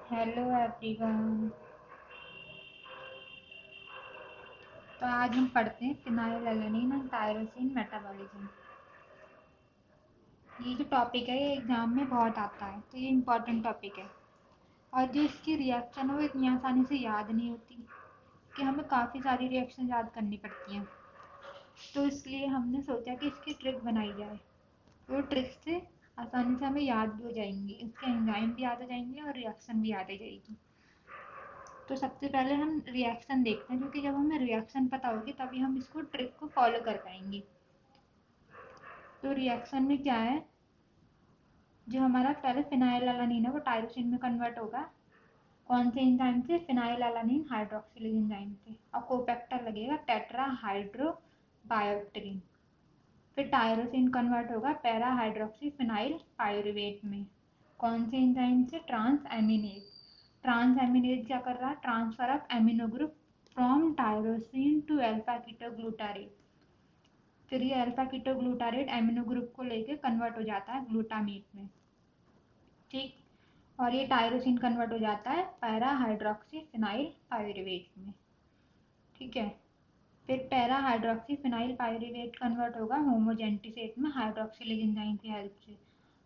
Hello everyone. तो आज हम पढ़ते हैं फिनाइलएलनिन एंड टायरोसिन मेटाबॉलिज्म। ये जो टॉपिक है ये एग्जाम में बहुत आता है, तो ये इम्पोर्टेंट टॉपिक है। और जो इसकी रिएक्शन है वो इतनी आसानी से याद नहीं होती कि हमें काफ़ी सारी रिएक्शन याद करनी पड़ती हैं। तो इसलिए हमने सोचा कि इसकी ट्रिक बनाई जाए। वो ट्रिक से आसानी से हमें याद भी हो जाएंगी, इसके एंजाइम भी याद हो जाएंगे और रिएक्शन भी याद हो जाएगी। तो सबसे पहले हम रिएक्शन देखते हैं, क्योंकि जब हमें रिएक्शन पता होगी तभी हम इसको ट्रिक को फॉलो कर पाएंगे। तो रिएक्शन में क्या है, जो हमारा पहले फिनाइलएलानिन है वो टायरोसिन में कन्वर्ट होगा। कौन से एंजाइम से? फिनाइलएलानिन हाइड्रोक्सिलेज एंजाइम से। और कोपेक्टर लगेगा टेट्रा हाइड्रो बायोप्टेरिन। फिर टायरोसिन कन्वर्ट होगा पैरा हाइड्रोक्सी फिनाइल पायरुवेट में। कौन से एंजाइम से? ट्रांस एमिनेज। ट्रांस एमिनेज क्या कर रहा है? Transfer of amino group from tyrosine to alpha ketoglutarate. फिर ये अल्फा कीटोग्लूटारेट एमिनो ग्रुप को लेके कन्वर्ट हो जाता है ग्लूटामेट में। ठीक। और ये टायरोसिन कन्वर्ट हो जाता है पैरा हाइड्रोक्सी फिनाइल पायरुवेट में। ठीक है। फिर para hydroxy phenyl pyruvate convert होगा होमोजेंटिसेट में हाइड्रोक्सिलेज एंजाइम की हेल्प से।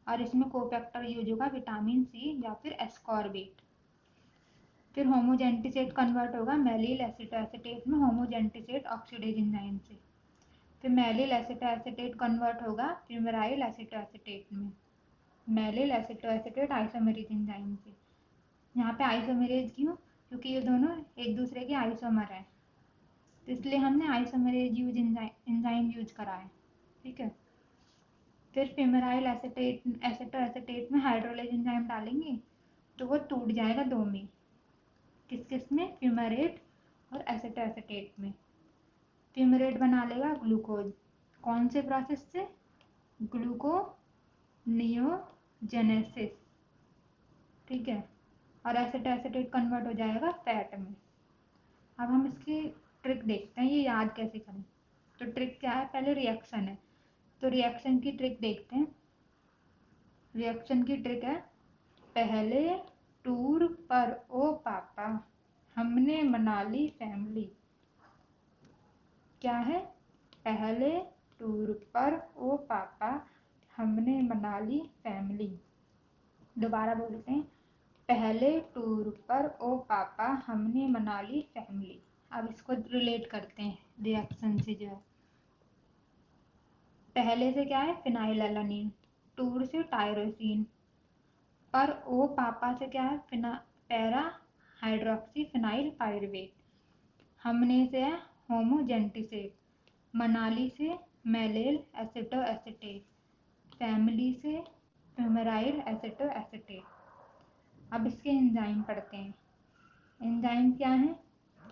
और इसमें कोफैक्टर यूज होगा विटामिन सी या फिर एस्कॉर्बेट। फिर होमोजेंटिसेट कन्वर्ट होगा मेलिल एसिटोएसिटेट में होमोजेंटिसेट ऑक्सीडेज एंजाइम से। फिर मेलिल एसिटोएसिटेट कन्वर्ट होगा फ्यूमेराइल एसिटोएसिटेट में। मेलिल एसिटोएसिटेट आइसोमेरेज एंजाइम से। यहाँ पे आइसोमेरेज क्यों? क्योंकि ये दोनों एक दूसरे के आइसोमर हैं, तो इसलिए हमने आइसोमेरेज एंजाइम यूज करा है। ठीक है। फिर फ्यूमेराइल एसिटोएसिटेट में हाइड्रोलेज एंजाइम डालेंगे तो वो टूट जाएगा दो में। किस किस में? फ्यूमेरेट और एसिटोएसिटेट में। फ्यूमेरेट बना लेगा ग्लूकोज। कौन से प्रोसेस से? ग्लूकोनियोजेनेसिस। ठीक है। और एसिटोएसिटेट कन्वर्ट हो जाएगा फैट में। अब हम इसकी ट्रिक देखते हैं, ये याद कैसे करें। तो ट्रिक क्या है? पहले रिएक्शन है, तो रिएक्शन की ट्रिक देखते हैं। रिएक्शन की ट्रिक है, पहले टूर पर ओ पापा हमने मना ली फैमिली। क्या है? पहले टूर पर ओ पापा हमने मना ली फैमिली। दोबारा बोलते हैं, पहले टूर पर ओ पापा हमने मना ली फैमिली। अब इसको रिलेट करते हैं रिएक्शन से। जो है पहले से क्या है? फिनाइलएलानिन। टूर से टायरोसिन। पर ओ पापा से क्या है? Para hydroxy phenyl pyruvate. हमने से है होमोजेंटिसेट। मनाली से मेलेल एसिटोएसिटेट। फैमिली से फ्यूमेराइल एसिटोएसिटेट। अब इसके एंजाइम पढ़ते हैं। एंजाइम क्या है?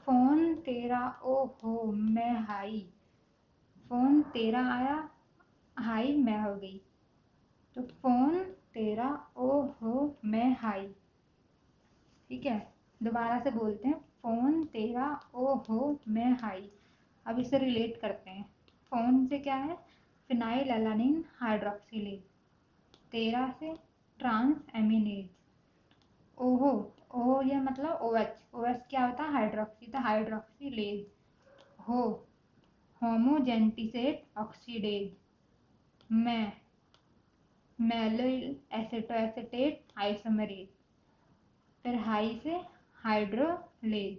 फोन तेरा ओ हो मैं हाई। फोन तेरा आया, हाई मैं हो गई। तो फोन तेरा ओ हो मैं हाई। ठीक है। दोबारा से बोलते हैं, फोन तेरा ओ हो मैं हाई। अब इसे रिलेट करते हैं। फोन से क्या है? Phenylalanine hydroxylase. तेरा से ट्रांस एमिनेज। ओहो, ओहो ये मतलब ओएच। ओएच क्या होता है? हाइड्रोक्सी, तो हाइड्रोक्सीलेज। हो, होमोजेंटिसेट ऑक्सीडेज। मैं, मेलिल एसिटोएसिटेट आइसोमेरेज। फिर हाई से हाइड्रोलेज।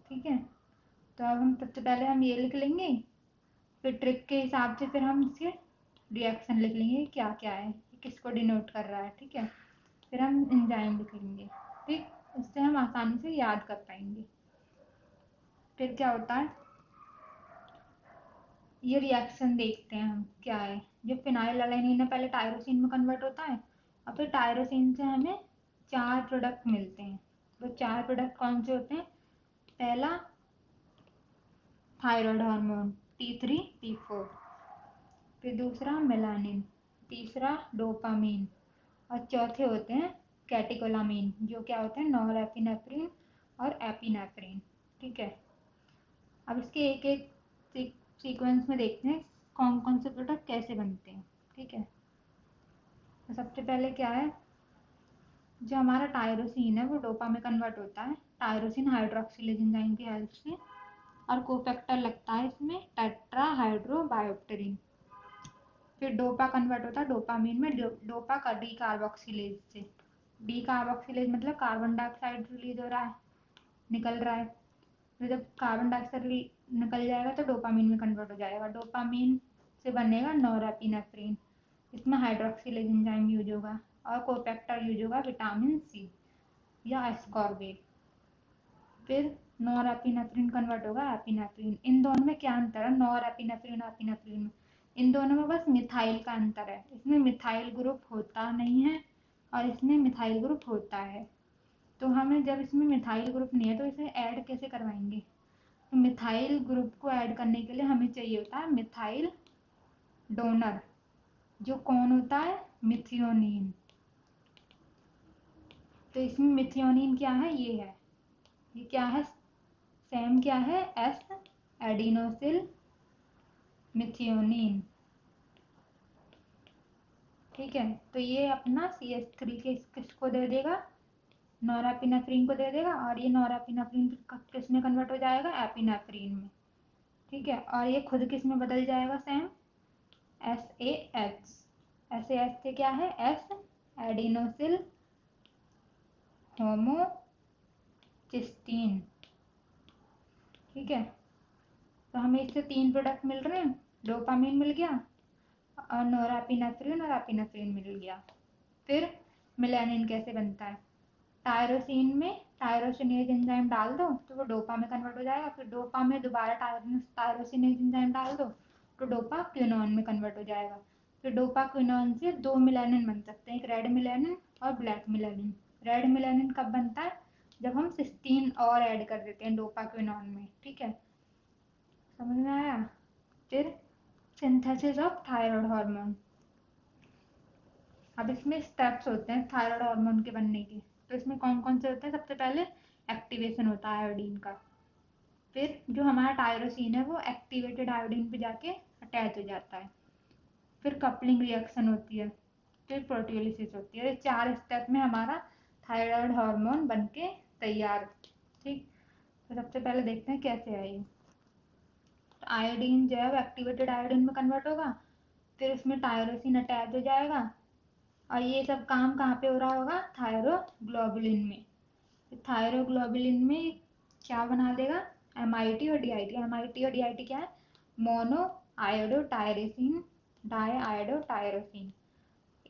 ठीक है। तो अब हम सबसे पहले हम ये लिख लेंगे, फिर ट्रिक के हिसाब से फिर हम इसके रिएक्शन लिख लेंगे क्या क्या है, किसको डिनोट कर रहा है। ठीक है। फिर हम एंजाइम लिख लेंगे। ठीक। इससे हम आसानी से याद कर पाएंगे। फिर क्या होता है, ये रिएक्शन देखते हैं हम क्या है। जो फिनाइलएलानिन है पहले टायरोसिन में कन्वर्ट होता है, और फिर टायरोसिन से हमें चार प्रोडक्ट मिलते हैं। वो चार प्रोडक्ट कौन से होते हैं? पहला थायराइड हार्मोन T3 T4। फिर दूसरा मेलानिन। तीसरा डोपामीन। और चौथे होते हैं कैटेकोलामीन, जो क्या होते हैं? नॉरएपिनेफ्रिन और एपिनेफ्रिन। ठीक है। अब इसके एक एक सीक्वेंस में देखते हैं कौन कौन से प्रोडक्ट कैसे बनते हैं। ठीक है। तो सबसे पहले क्या है, जो हमारा टायरोसिन है वो डोपा में कन्वर्ट होता है टायरोसिन हाइड्रोक्सिलेज एंजाइम की हेल्प से, और कोफैक्टर लगता है इसमें टेट्रा हाइड्रोबायोप्टेरिन। फिर डोपा कन्वर्ट होता है डोपामीन में डोपा का डी कार्बोक्सिलेज से। डी कार्बोक्सिलेज मतलब कार्बन डाइऑक्साइड रिलीज हो रहा है, निकल रहा है। तो जब कार्बन डाइऑक्साइड निकल जाएगा तो डोपामीन में कन्वर्ट हो जाएगा। डोपामीन से बनेगा नॉरएपिनेफ्रिन, इसमें हाइड्रोक्सिलेज एंजाइम यूज होगा, और कोफैक्टर यूज होगा विटामिन सी या एस्कॉर्बेट। फिर नॉरएपिनेफ्रिन कन्वर्ट होगा एपिनेफ्रिन। इन दोनों में क्या अंतर है, नॉरएपिनेफ्रिन और एपिनेफ्रिन में? इन दोनों में बस मिथाइल का अंतर है, इसमें मिथाइल ग्रुप होता नहीं है और इसमें मिथाइल ग्रुप होता है। तो हमें जब इसमें मिथाइल ग्रुप नहीं है तो इसे ऐड कैसे करवाएंगे? तो मिथाइल ग्रुप को ऐड करने के लिए हमें चाहिए होता है मिथाइल डोनर, जो कौन होता है, मिथियोनिन। तो इसमें मिथियोनिन क्या है, ये है, ये क्या है, सेम क्या है, एस एडिनोसिल मिथियोनिन। ठीक है, तो ये अपना CH3 के किसको दे देगा, नॉरएपिनेफ्रिन को दे देगा, और ये नॉरएपिनेफ्रिन किस में कन्वर्ट हो जाएगा, एपिनेफ्रिन में। ठीक है, और ये खुद किस में बदल जाएगा, सेम SAH। SAH से क्या है, एस एडिनोसिल होमोसिस्टीन। ठीक है, तो हमें इससे 3 प्रोडक्ट मिल रहे हैं, डोपामीन मिल गया और नॉरएपिनेफ्रिन और एपिनेफ्रिन मिल गया। फिर मेलानिन कैसे बनता है, टायरोसिन में टायरोसिनेज एंजाइम डाल दो तो वो डोपा में कन्वर्ट हो जाएगा। फिर डोपा में दोबारा टायरोसिनेज एंजाइम डाल दो तो डोपा क्विनोन में कन्वर्ट हो जाएगा। फिर डोपा क्विनोन से 2 मेलानिन बन सकते हैं, एक रेड मेलानिन और ब्लैक मेलानिन। रेड मेलानिन कब बनता है, जब हम सिस्टीन और ऐड कर देते हैं डोपा क्विनोन में। ठीक है, समझ में आया? फिर सिंथेसिस ऑफ थायराइड हार्मोन। अब इसमें स्टेप्स होते हैं थायराइड हार्मोन के बनने के। तो इसमें कौन कौन से होते हैं, सबसे पहले एक्टिवेशन होता है आयोडीन का। फिर जो हमारा टायरोसिन है वो एक्टिवेटेड आयोडीन पे जाके अटैच हो जाता है। फिर कपलिंग रिएक्शन होती है, फिर प्रोटियोलिसिस होती है। 4 स्टेप में हमारा थायराइड हार्मोन बन के तैयार। ठीक, तो सबसे पहले देखते हैं कैसे है ये। आयोडीन जो है वो एक्टिवेटेड आयोडीन में कन्वर्ट होगा, फिर उसमें टायरोसिन अटैच हो जाएगा, और ये सब काम कहाँ पे हो रहा होगा, थायरोग्लोबुलिन में। थायरोग्लोबुलिन में क्या बना देगा, MIT और DIT। MIT और DIT क्या है, mono iodo tyrosine di iodo tyrosine.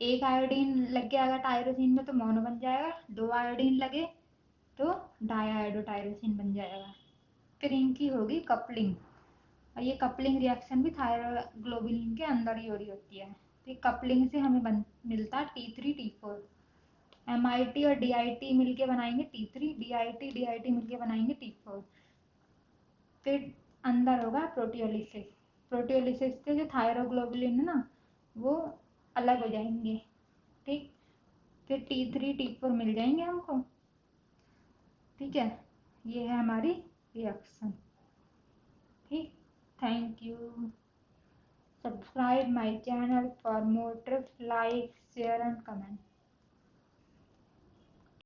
एक आयोडीन लग गया अगर टायरोसिन में तो मोनो बन जाएगा, 2 आयोडीन लगे तो डाई आयोडो टायरोसिन बन जाएगा। फिर इनकी होगी कपलिंग, और ये कपलिंग रिएक्शन भी थायरोग्लोबुलिन के अंदर ही हो रही होती है। तो कपलिंग से हमें मिलता है T3T4। MIT और DIT मिलके बनाएंगे T3, DIT मिलके बनाएंगे T4। फिर अंदर होगा प्रोटियोलिसिस। प्रोटियोलिसिस से जो थायरोग्लोबुलिन है ना वो अलग हो जाएंगे। ठीक, फिर T3T4 मिल जाएंगे हमको। ठीक है, ये है हमारी रिएक्शन। ठीक, thank you. Subscribe my channel for more tips, like, share and comment.